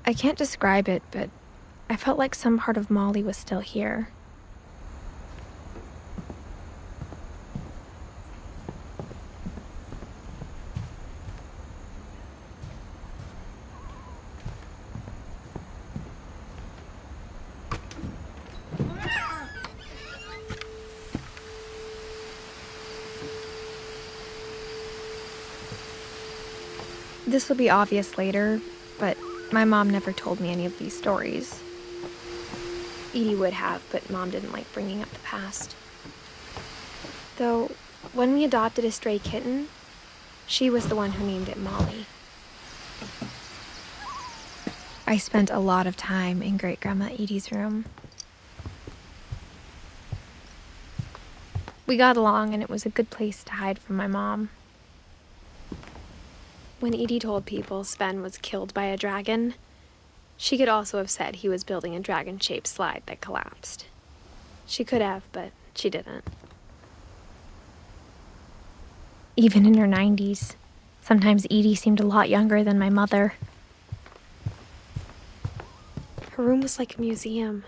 I can't describe it, but I felt like some part of Molly was still here. This will be obvious later, but my mom never told me any of these stories. Edie would have, but Mom didn't like bringing up the past. Though, when we adopted a stray kitten, she was the one who named it Molly. I spent a lot of time in Great-Grandma Edie's room. We got along, and it was a good place to hide from my mom. When Edie told people Sven was killed by a dragon, she could also have said he was building a dragon-shaped slide that collapsed. She could have, but she didn't. Even in her 90s, sometimes Edie seemed a lot younger than my mother. Her room was like a museum.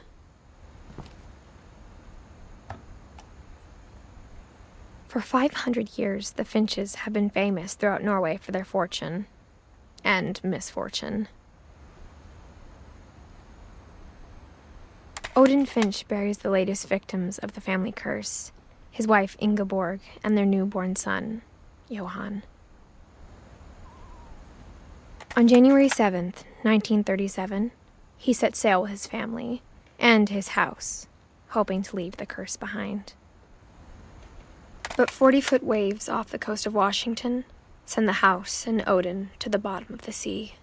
For 500 years, the Finches have been famous throughout Norway for their fortune and misfortune. Odin Finch buries the latest victims of the family curse, his wife Ingeborg and their newborn son, Johan. On January 7th, 1937, he set sail with his family and his house, hoping to leave the curse behind. But 40-foot waves off the coast of Washington send the house and Odin to the bottom of the sea.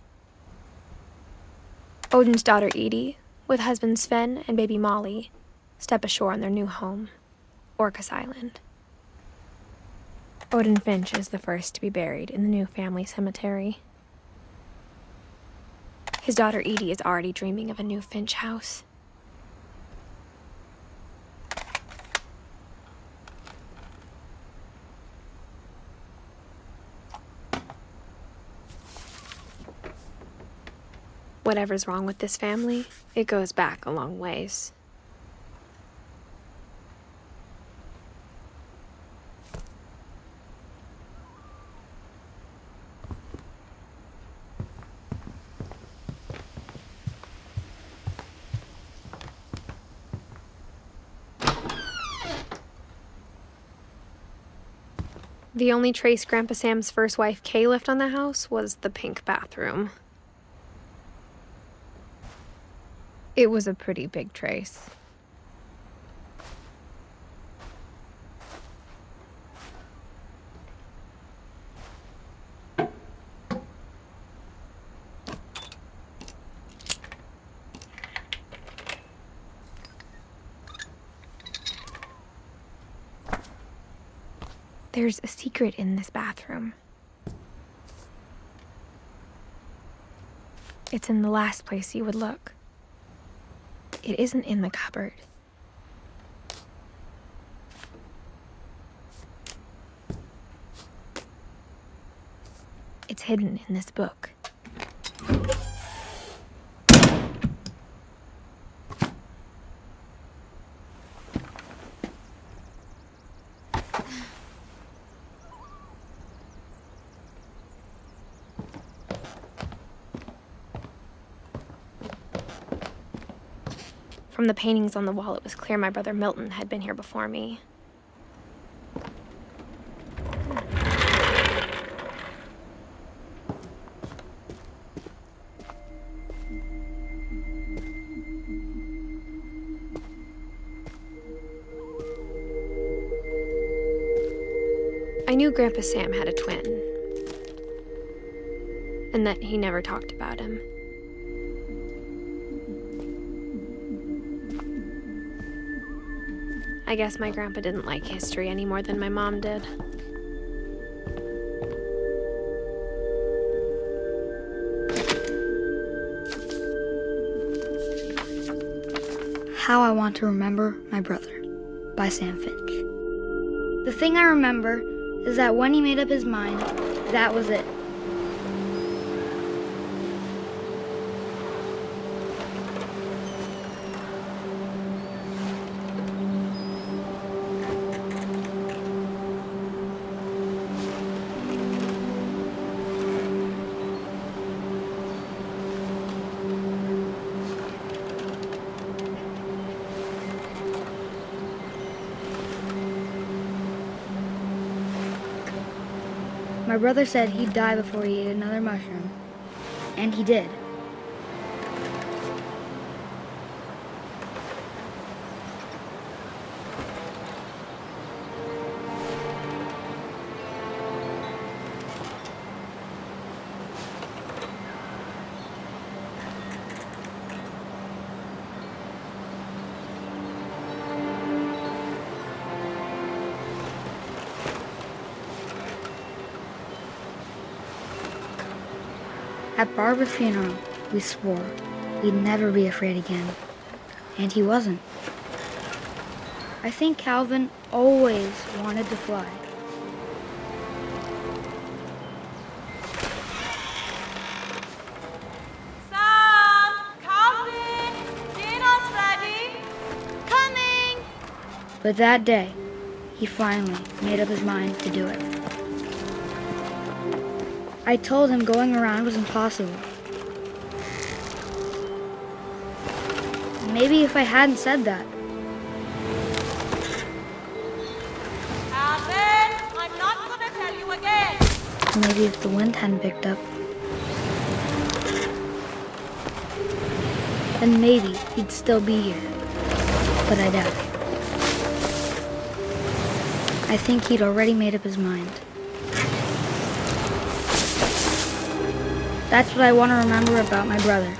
Odin's daughter Edie, with husband Sven and baby Molly, step ashore on their new home, Orcas Island. Odin Finch is the first to be buried in the new family cemetery. His daughter Edie is already dreaming of a new Finch house. Whatever's wrong with this family, it goes back a long ways. The only trace Grandpa Sam's first wife Kay left on the house was the pink bathroom. It was a pretty big trace. There's a secret in this bathroom. It's in the last place you would look. It isn't in the cupboard. It's hidden in this book. From the paintings on the wall, it was clear my brother Milton had been here before me. I knew Grandpa Sam had a twin, and that he never talked about him. I guess my grandpa didn't like history any more than my mom did. How I Want to Remember My Brother by Sam Finch. The thing I remember is that when he made up his mind, that was it. My brother said he'd die before he ate another mushroom. And he did. At Barbara's funeral, we swore we'd never be afraid again. And he wasn't. I think Calvin always wanted to fly. Sam! Calvin! Dinner's ready! Coming! But that day, he finally made up his mind to do it. I told him going around was impossible. Maybe if I hadn't said that. Calvin, I'm not gonna tell you again. Maybe if the wind hadn't picked up. Then maybe he'd still be here. But I doubt it. I think he'd already made up his mind. That's what I want to remember about my brother.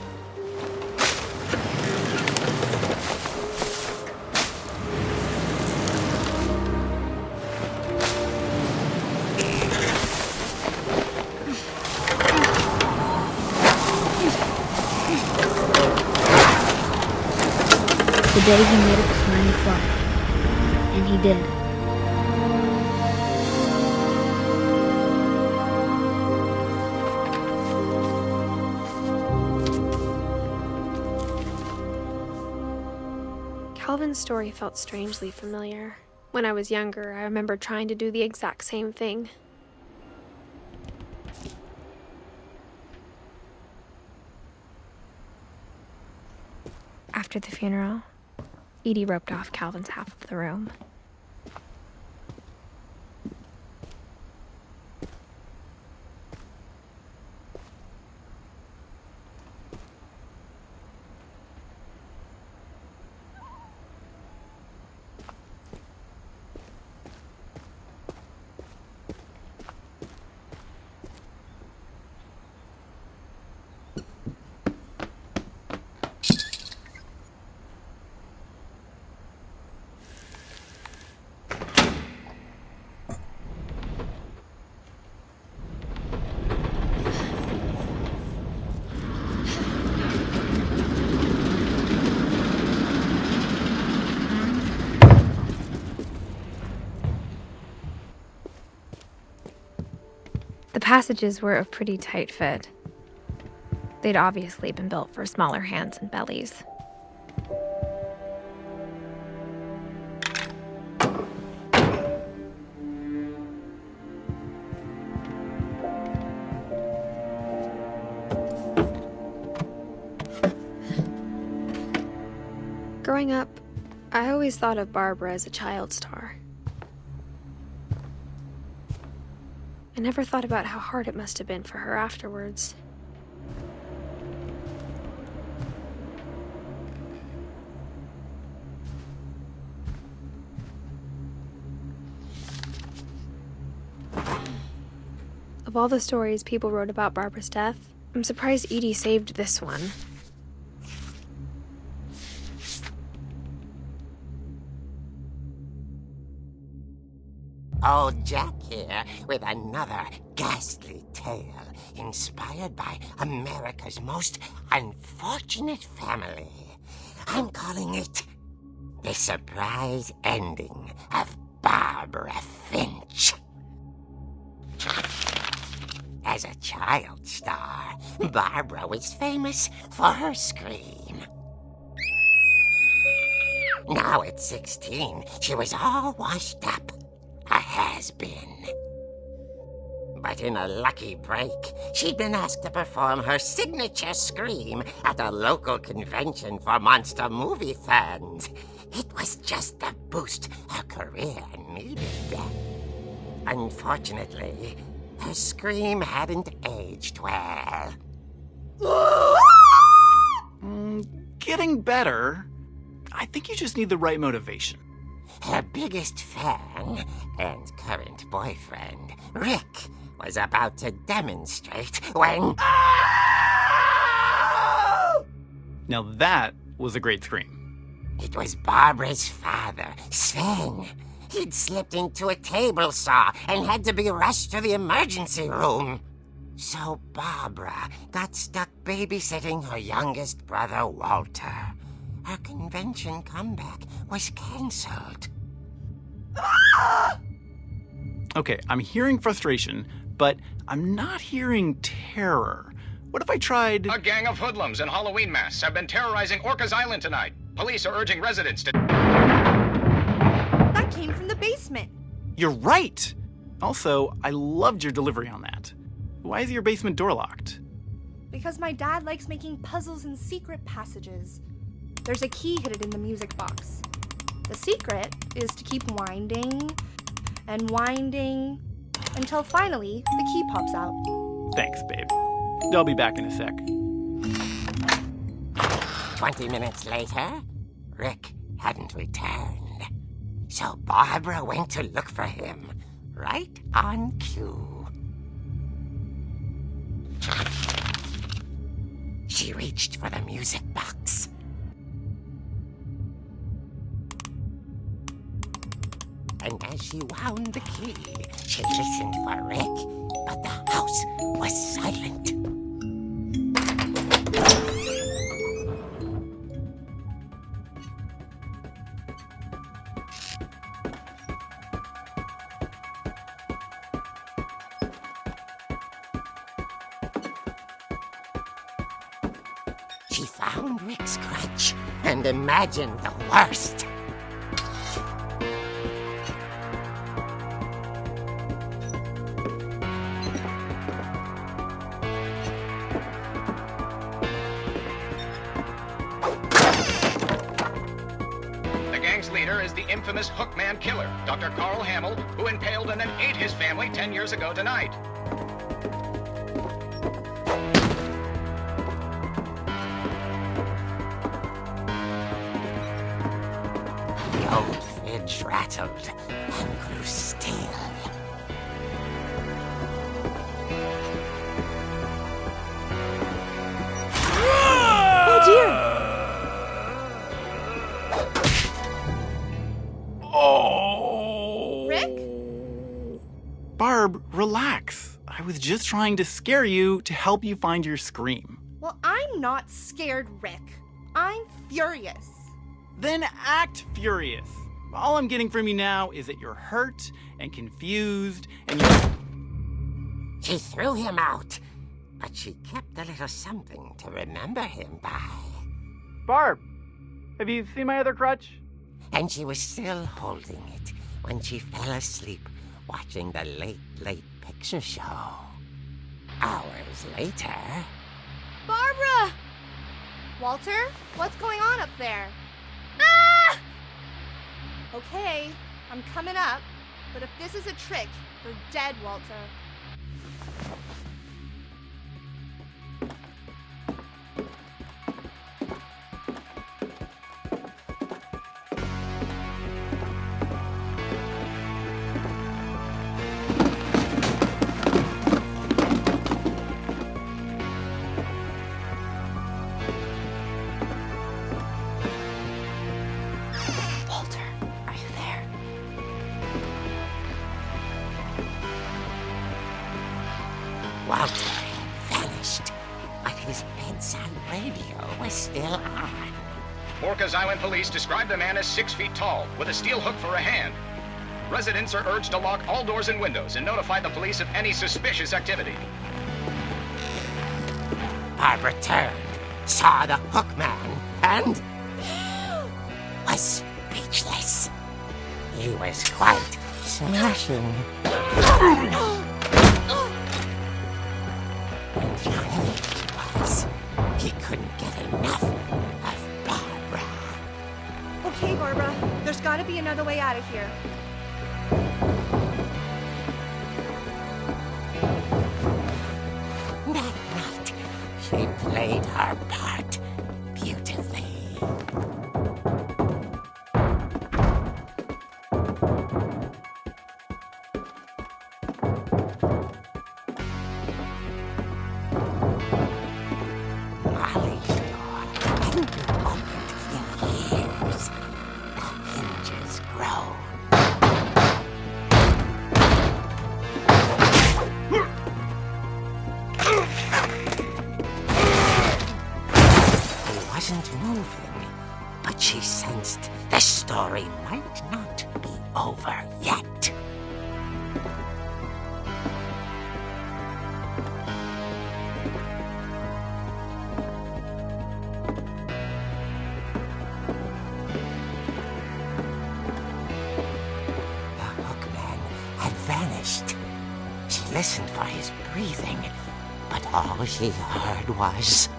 The day he made up his mind to fly. And he did. Calvin's story felt strangely familiar. When I was younger, I remember trying to do the exact same thing. After the funeral, Edie roped off Calvin's half of the room. The passages were a pretty tight fit. They'd obviously been built for smaller hands and bellies. Growing up, I always thought of Barbara as a child star. I never thought about how hard it must have been for her afterwards. Of all the stories people wrote about Barbara's death, I'm surprised Edie saved this one. Old Jack here with another ghastly tale inspired by America's most unfortunate family. I'm calling it The Surprise Ending of Barbara Finch. As a child star, Barbara was famous for her scream. Now at 16, she was all washed up. A has-been. But in a lucky break, she'd been asked to perform her signature scream at a local convention for monster movie fans. It was just the boost her career needed. Unfortunately, Her scream hadn't aged well. Getting better. I think you just need the right motivation. Her biggest fan and current boyfriend, Rick, was about to demonstrate when... Now that was a great scream. It was Barbara's father, Sven. He'd slipped into a table saw and had to be rushed to the emergency room. So Barbara got stuck babysitting her youngest brother, Walter. Her convention comeback was cancelled. Okay, I'm hearing frustration, but I'm not hearing terror. What if I tried... A gang of hoodlums in Halloween masks have been terrorizing Orcas Island tonight. Police are urging residents to... That came from the basement. You're right! Also, I loved your delivery on that. Why is your basement door locked? Because my dad likes making puzzles and secret passages. There's a key hidden in the music box. The secret is to keep winding and winding until finally the key pops out. Thanks, babe. I'll be back in a sec. 20 minutes later, Rick hadn't returned. So Barbara went to look for him, right on cue. She reached for the music box. And as she wound the key, she listened for Rick, but the house was silent. She found Rick's crutch and imagined the worst. The gang's leader is the infamous Hookman Killer, Dr. Carl Hamill, who impaled and then ate his family 10 years ago tonight. The old fridge rattled and grew still. Oh dear! Oh! Rick? Barb, relax. I was just trying to scare you to help you find your scream. Well, I'm not scared, Rick. I'm furious. Then act furious. All I'm getting from you now is that you're hurt and confused and you're... She threw him out, but she kept a little something to remember him by. Barb, have you seen my other crutch? And she was still holding it when she fell asleep watching the late picture show. Hours later... Barbara! Walter, what's going on up there? Ah! Okay, I'm coming up, but if this is a trick, you're dead, Walter. Walter, are you there? Walter had vanished, but his bedside radio was still on. Orcas Island police describe the man as 6 feet tall, with a steel hook for a hand. Residents are urged to lock all doors and windows and notify the police of any suspicious activity. Barbara turned, saw the hookman, and was speechless. He was quite smashing. And he was. He couldn't get enough of Barbara. Okay, Barbara, there's gotta be another way out of here. played her part beautifully. Molly's door hadn't been opened in years. The hinges groan. He wasn't moving, but she sensed the story might not be over yet. The hookman had vanished. She listened for his breathing, but all she heard was...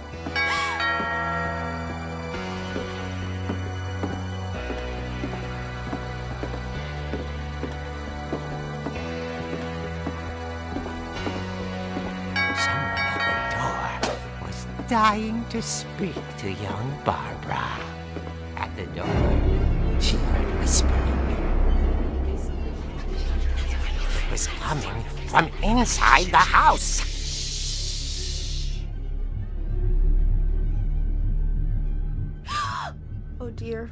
Someone at the door was dying to speak to young Barbara. At the door, she heard whispering. It was coming from inside the house. Oh dear.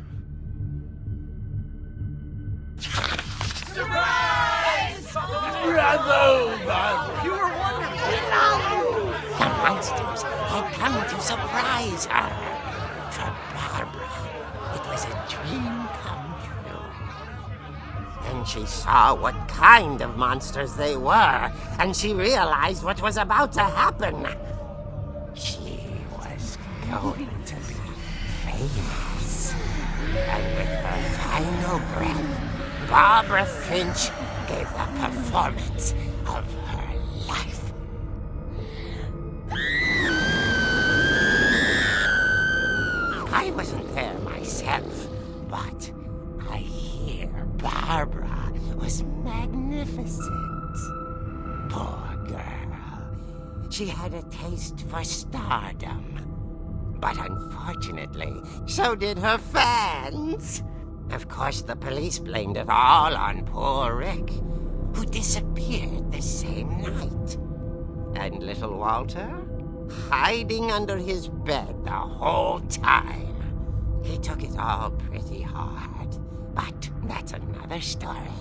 The monsters had come to surprise her. For Barbara, it was a dream come true. Then she saw what kind of monsters they were, and she realized what was about to happen. She was going to be famous. And with her final breath, Barbara Finch gave the performance of her life. I wasn't there myself, but I hear Barbara was magnificent. Poor girl. She had a taste for stardom. But unfortunately, so did her fans. Of course, the police blamed it all on poor Rick, who disappeared the same night. And little Walter? Hiding under his bed the whole time. He took it all pretty hard, but that's another story.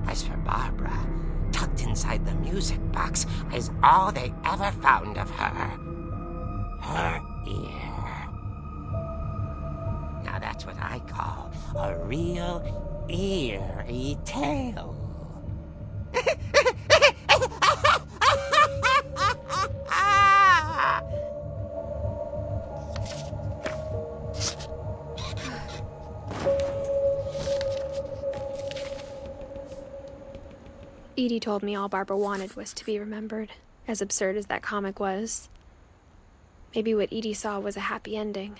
As for Barbara, tucked inside the music box is all they ever found of her. Her ear. Now that's what I call a real eerie tale. Edie told me all Barbara wanted was to be remembered, as absurd as that comic was. Maybe what Edie saw was a happy ending.